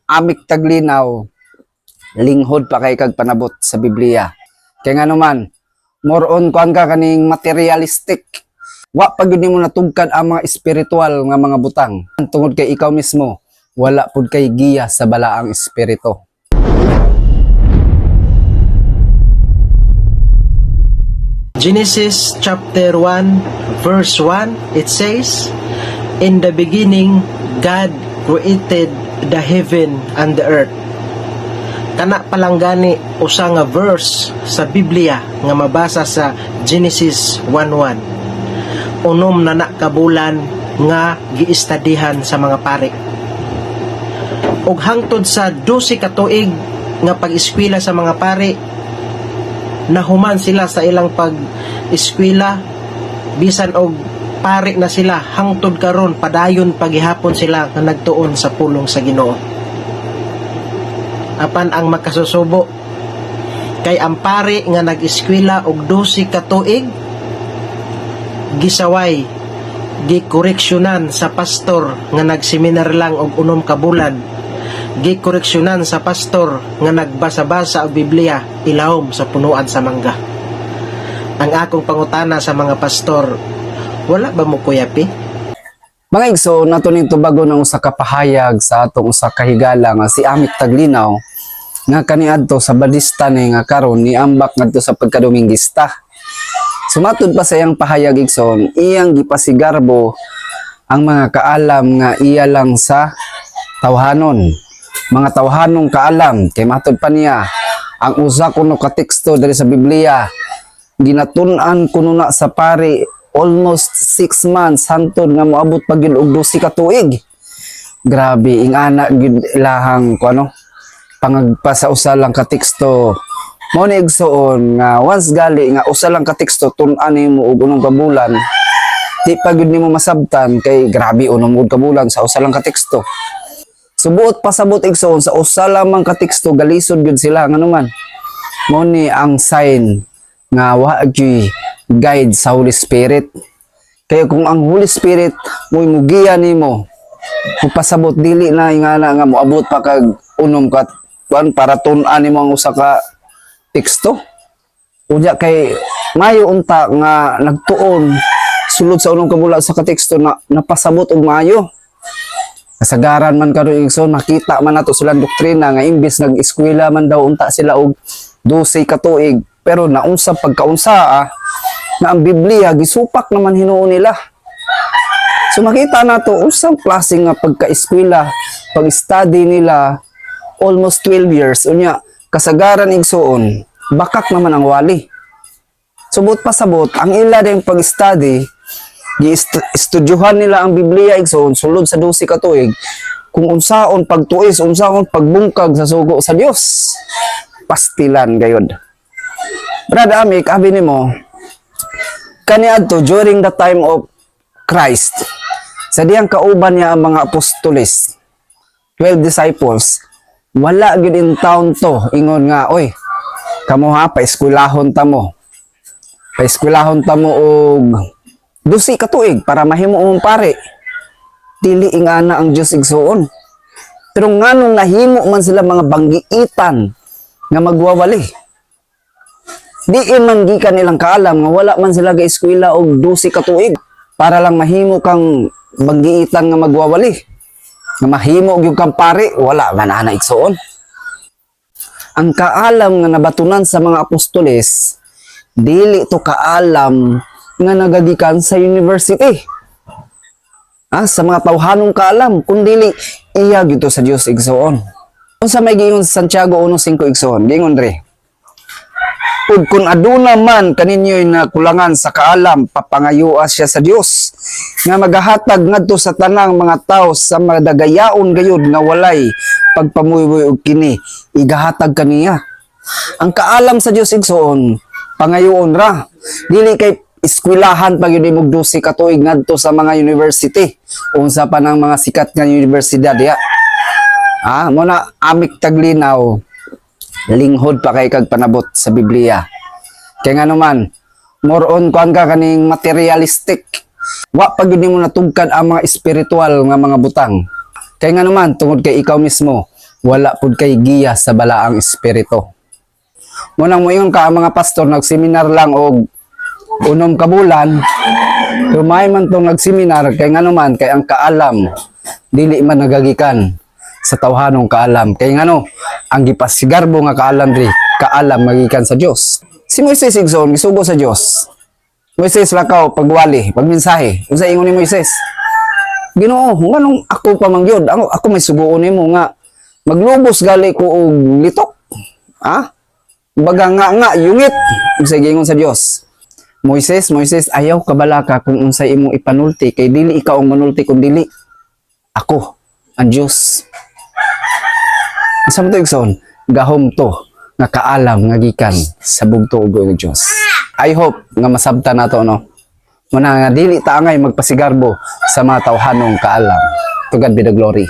amik taglinaw, linghod pa kay kag panabot sa Biblia. Kaya nga naman, more on kuan ka kaning materialistic. Wa pag yun mo natugkad ang mga espiritual nga mga butang. Tungod kay ikaw mismo, wala pud kay giya sa balaang espiritu. Genesis chapter 1 verse 1, it says, "In the beginning, God created the heaven and the earth." Kana palang gani usa nga verse sa Biblia nga mabasa sa Genesis 1:1. Unom na kabulan nga giistadihan sa mga pari. Ug hangtod sa 12 ka tuig nga pag-eskwela sa mga pari, nahuman sila sa ilang pag-eskwela, bisan og pari na sila hangtod karon padayon paghihapon sila nga nagtuon sa pulong sa Ginoo. Apan ang makasusubo kay ang pari nga nag-eskwela og 12 ka tuig, gisaway, gikoreksyonan sa pastor nga nagseminar lang og 6 ka bulan, gikoreksyonan sa pastor nga nagbasa-basa og Biblia ilawom sa punuan sa mangga. Ang akong pangutana sa mga pastor, wala ba mo kuyapi? Mga igso, nato ning tubago ng usa ka pahayag sa atong usa ka higala nga si Amik Taglinaw nga kaniadto sa balista ni nga karon ni ambak ngadto sa pagkadominggista. Sumatod pa sa iyang pahayag igsoon, iyang gipasigarbo ang mga kaalam nga iya lang sa tawhanon. Mga tawhanong kaalam, kay matod pa niya, ang usa kuno ka teksto diri sa Biblia, ginatun-an kuno na sa pari almost 6 months hantod nga moabot pa gyud og 12 ka tuig. Grabe, ingana gyud ilahang kuno pangagpasa usa lang ka teksto. Mao ni igsoon nga once gali nga usa lang ka teksto tun-an nimo og 6 ka bulan, di pa gyud nimo masabtan kay grabe 6 ka bulan sa usa lang ka teksto. Subuot pasabot igsoon sa usa lamang ka teksto galisod gyud sila nganuman. Mao ni ang sign nga wa gyud guide sa Holy Spirit. Kaya kung ang Holy Spirit mo'y mugiya nimo, kung pasabot dili na ingana nga moabot pa kag 6 ka buwan para tun-an nimo ang usa ka teksto. Unya kay mayo unta nga nagtuon sulod sa 6 ka bulan sa kateksto na napasabot og maayo. Kasagaran man karon igsoon, makita man nato silang doktrina nga imbis nag-eskwela man daw unta sila og 12 ka tuig, pero naunsa pagkaunsa na ang Biblia gisupak naman hinuon nila. So makita nato usang klase nga pagka-eskwela, pag-study nila almost 12 years. Unya kasagaran igsoon, bakak naman ang wali. Subot pasabot ang ila ding pag-study, gi-estudyuhan nila ang Biblia igsoon sulod sa 12 ka tuig kung unsaon pagtuis, unsaon pagbungkag sa sugo sa Dios. Pastilan gayod. Brad Amik, abi nimo kaniadto during the time of Christ, sa diyang kauban niya ang mga apostoles, 12 disciples, wala gyud in town to ingon nga, oy, kamo ha, paeskwelahon ta mo og 12 ka tuig para mahimo mong pare. Dili ingana ang Dios igsoon. Pero nganong nahimo man sila mga banggiitan nga magwawali. Di man gikan nilang kaalam nga wala man sila ga-eskwela og 12 ka tuig para lang mahimo kang banggiitan nga magwawali. Nga mahimo gyud kang pare, wala man ana igsoon. Ang kaalam nga nabatunan sa mga apostoles, dili to kaalam nga nagagikan sa university. Sa mga tawhanong kaalam, kundi iya gito sa Dios igsoon. Unsa may giingon sa Santiago 1:5 igsoon, giingon dre, ug kung aduna man kaninyo'y nakulangan sa kaalam, papangayuas siya sa Dios nga magahatag ngadto sa tanang mga tao sa madagayaon gayud nga walay pagpamuyboy og kini, igahatag kaniya. Ang kaalam sa Dios igsoon, pangayoon ra, dili kay eskwelahan pag yun mong 12 ka tuig ngadto sa mga university, unsa pa ng mga sikat nga universidad ya. Muna Amik Taglinaw, linghod pa kay kag panabot sa Biblia. Kaya nga naman, more on kuan ka kaning materialistic. Wa pag yun mo natugkad ang mga espiritual nga mga butang. Kaya nga naman, tungod kay ikaw mismo, wala pud kay giya sa balaang espiritu. Munang moingon ka ang mga pastor nagseminar lang og unom ka bulan, rumay man tong nagseminar kay ngano man kay ang kaalam dili man nagagikan sa tawhanong kaalam. Kay ngano ang gipasigarbo nga kaalam diri, kaalam magikan sa Dios. Si Moises igsoon gisugo sa Dios. Moises lakaw pagwali, pagmensahe. Unsa ingon ni Moises? Ginoo, nganong ako pa mangyod? Ako may suguon nimo nga maglubos gali ko og litok. Ha? Baga nga yungit. Unsa gingon sa Dios? Moises, ayaw kabala ka kung unsay imong ipanulti kay dili ikaw ang manulti kun dili ako ang Dios. Sa mo to igsoon, gahom to nga kaalam nga gikan sa bugtong ug ng Dios. I hope nga masabtan nato no. Muna nga dili ta angay magpasigarbo sa mga tawhanong kaalam. To God be the glory.